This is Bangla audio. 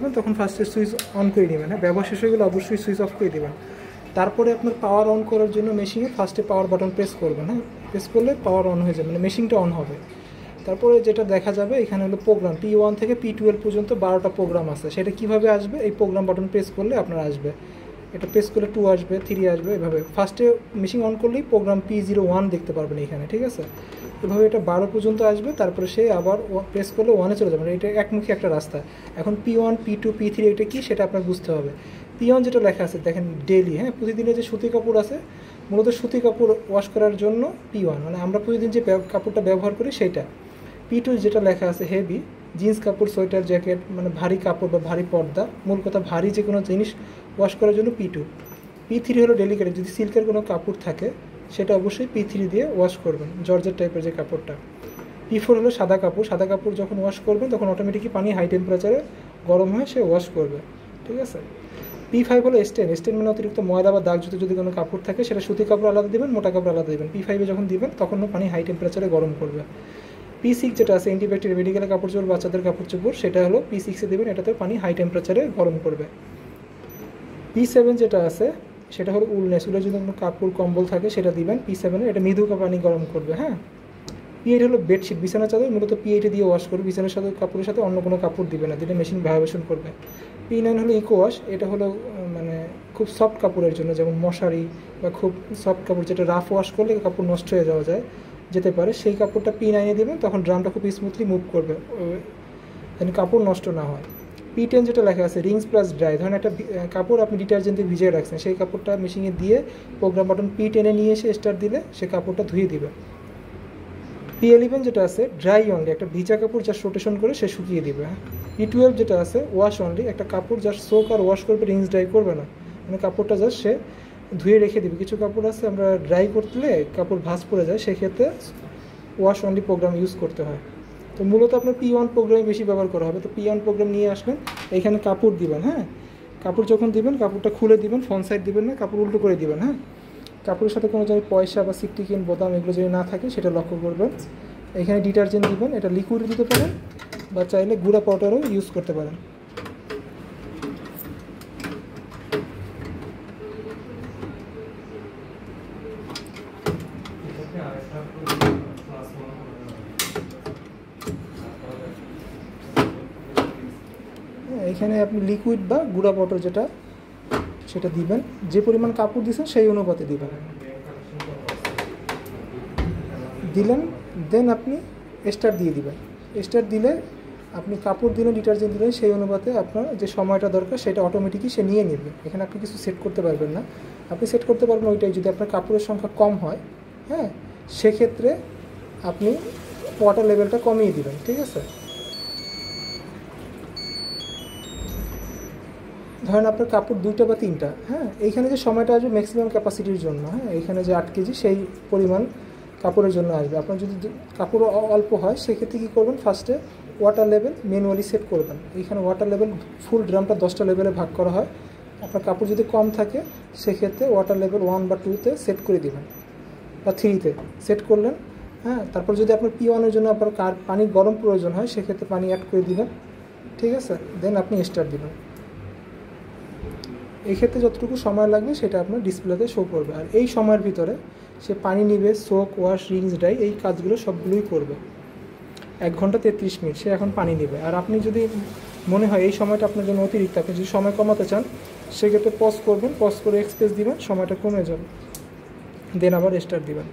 করবেন তখন ফার্স্টে সুইচ অন করে দেবেন, হ্যাঁ ব্যবহার শেষ হয়ে গেলে অবশ্যই সুইচ অফ করে দেবেন। তারপরে আপনার পাওয়ার অন করার জন্য মেশিনে ফার্স্টে পাওয়ার বাটন প্রেস করবেন, হ্যাঁ প্রেস করলে পাওয়ার অন হয়ে যাবে, মানে মেশিনটা অন হবে। তারপরে যেটা দেখা যাবে এখানে হলো প্রোগ্রাম P1 থেকে P12 পর্যন্ত 12টা প্রোগ্রাম আছে, সেটা কিভাবে আসবে এই প্রোগ্রাম বাটন প্রেস করলে আপনার আসবে, এটা প্রেস করলে 2 আসবে 3 আসবে এভাবে। ফার্স্টে মেশিন অন করলেই প্রোগ্রাম P01 দেখতে পারবেন এখানে, ঠিক আছে। এভাবে এটা 12 পর্যন্ত আসবে, তারপরে সে আবার প্রেস করলে 1-এ চলে যাবে, এটা একমুখী একটা রাস্তা। এখন P1 P2 P3 এটা কি সেটা আপনার বুঝতে হবে। P1 যেটা লেখা আছে দেখেন ডেইলি, হ্যাঁ প্রতিদিনের যে সুতি কাপড় আছে, মূলত সুতি কাপড় ওয়াশ করার জন্য P1, মানে আমরা প্রতিদিন যে কাপড়টা ব্যবহার করি সেইটা। P2 যেটা লেখা আছে হেভি, জিন্স কাপড় সোয়েটার জ্যাকেট মানে ভারী কাপড় বা ভারী পর্দা, মূল কথা ভারী যে কোনো জিনিস ওয়াশ করার জন্য P2। P3 হলো ডেলিকেট, যদি সিল্কের কোনো কাপড় থাকে সেটা অবশ্যই P3 দিয়ে ওয়াশ করবেন, জর্জেট টাইপের যে কাপড়টা। P4 হলো সাদা কাপড়, সাদা কাপড় যখন ওয়াশ করবেন তখন অটোমেটিকই পানি হাই টেম্পারেচারে গরম হয়ে সে ওয়াশ করবে, ঠিক আছে। P5 হলো স্টেন, স্টেন মানে অতিরিক্ত ময়লা বা দাগযুক্ত যদি কোনো কাপড় থাকে সেটা সুতি কাপড় আলাদা দেবেন, মোটা কাপড় আলাদা দেবেন। P5-এ যখন দিবেন তখন পানি হাই টেম্পারেচারে গরম করবে। P6 যেটা আছে অ্যান্টিব্যাকটেরিয়াল মেডিকেলের কাপড় চোপড়, বাচ্চাদের কাপড় চোপড়, সেটা হলো P6-এ দেবেন, এটাতে পানি হাই টেম্পারেচারে গরম করবে। P7 যেটা আছে সেটা হলো উলনেস, উলের যদি কোনো কাপড় কম্বল থাকে সেটা দিবেন P7-এ, এটা মৃদু পানি গরম করবে, হ্যাঁ। P8 হলো বেডশিট, বিছানা চাদর, মূলত P8-এ দিয়ে ওয়াশ করবে, বিছানার সাথে কাপড়ের সাথে অন্য কোনো কাপড় দিবে না, দিলে মেশিন ভাইব্রেশন করবে। P9 হলো ইকো ওয়াশ, এটা হলো মানে খুব সফট কাপড়ের জন্য, যেমন মশারি বা খুব সফট কাপড় যেটা রাফ ওয়াশ করলে কাপড় নষ্ট হয়ে যেতে পারে, সেই কাপড়টা P9-এ দেবেন, তখন ড্রামটা খুব স্মুথলি মুভ করবে, যেন কাপড় নষ্ট না হয়। P10 যেটা লেখা আছে রিংস প্লাস ড্রাই, ধরেন একটা কাপড় আপনি ডিটারজেন্ট দিয়ে ভিজিয়ে রাখছেন, সেই কাপড়টা মেশিনে দিয়ে প্রোগ্রাম বাটন P10-এ নিয়ে এসে স্টার্ট দিলে সে কাপড়টা ধুয়ে দিবে। P11 যেটা আছে ড্রাই অনলি, একটা ভিজা কাপড় জাস্ট রোটেশন করে সে শুকিয়ে দিবে। P12 যেটা আছে ওয়াশ অনলি, একটা কাপড় জাস্ট সোক আর ওয়াশ করবে, রিংস ড্রাই করবে না, মানে কাপড়টা জাস্ট সে ধুয়ে রেখে দিবে। কিছু কাপড় আছে আমরা ড্রাই করলে কাপড় ভাঁজ পড়ে যায়, সেক্ষেত্রে ওয়াশ অনলি প্রোগ্রাম ইউজ করতে হয়। তো মূলত আপনার P1 প্রোগ্রামে বেশি ব্যবহার করা হবে। তো P1 প্রোগ্রাম নিয়ে আসবেন, এখানে কাপড় দিবেন, হ্যাঁ কাপড় যখন দিবেন কাপড়টা খুলে দিবেন, ফ্রন্ট সাইড দিবেন না, কাপড় উল্টো করে দিবেন, হ্যাঁ কাপড়ের সাথে কোনো জায়গায় পয়সা বা সিকটিকিন বোতাম এগুলো যদি না থাকে সেটা লক্ষ্য করবেন। এখানে ডিটারজেন্ট দিবেন, এটা লিকুইড দিতে পারেন বা চাইলে গুঁড়া পাউডারও ইউজ করতে পারেন। এখানে আপনি লিকুইড বা গুঁড়া পাউডার যেটা সেটা দিবেন, যে পরিমাণ কাপড় দিয়েছেন সেই অনুপাতে দিবেন, দিলেন দেন আপনি স্টার্ট দিয়ে দিবেন। স্টার্ট দিলে আপনি কাপড় দিলেন, ডিটারজেন্ট দিলেন, সেই অনুপাতে আপনার যে সময়টা দরকার সেটা অটোমেটিকই সে নিয়ে নেবে। এখানে আপনি কিছু সেট করতে পারবেন না, আপনি সেট করতে পারবেন ওইটাই যদি আপনার কাপড়ের সংখ্যা কম হয়, হ্যাঁ সেক্ষেত্রে আপনি ওয়াটার লেভেলটা কমিয়ে দিবেন, ঠিক আছে। ধরেন আপনার কাপড় 2টা বা 3টা, হ্যাঁ এইখানে যে সময়টা আসবে ম্যাক্সিমাম ক্যাপাসিটির জন্য, হ্যাঁ এইখানে যে 8 কেজি সেই পরিমাণ কাপড়ের জন্য আসবে। আপনার যদি কাপড় অল্প হয় সেক্ষেত্রে কী করবেন, ফার্স্টে ওয়াটার লেভেল ম্যানুয়ালি সেট করবেন। এইখানে ওয়াটার লেভেল ফুল ড্রামটা 10টা লেভেলে ভাগ করা হয়। আপনার কাপড় যদি কম থাকে সেক্ষেত্রে ওয়াটার লেভেল 1 বা 2-তে সেট করে দেবেন বা 3-তে সেট করলেন, হ্যাঁ তারপর যদি আপনার P1-এর জন্য আপনার পানি গরম প্রয়োজন হয় সেক্ষেত্রে পানি অ্যাড করে দিবেন, ঠিক আছে, দেন আপনি স্টার্ট দিবেন। এই ক্ষেত্রে যতটুকু সময় লাগবে সেটা আপনার ডিসপ্লেতে শো করবে, আর এই সময়ের ভিতরে সে পানি নিবে, সোক ওয়াশ রিংস ড্রাই এই কাজগুলো সবগুলোই করবে। 1 ঘন্টা 33 মিনিট সে এখন পানি নেবে। আর আপনি যদি মনে হয় এই সময়টা আপনার জন্য অতিরিক্ত, আপনি যদি সময় কমাতে চান সেক্ষেত্রে পজ করবেন, পজ করে এক্সপ্রেস দিবেন, সময়টা কমে যাবে, দেন আবার স্টার্ট দিবেন।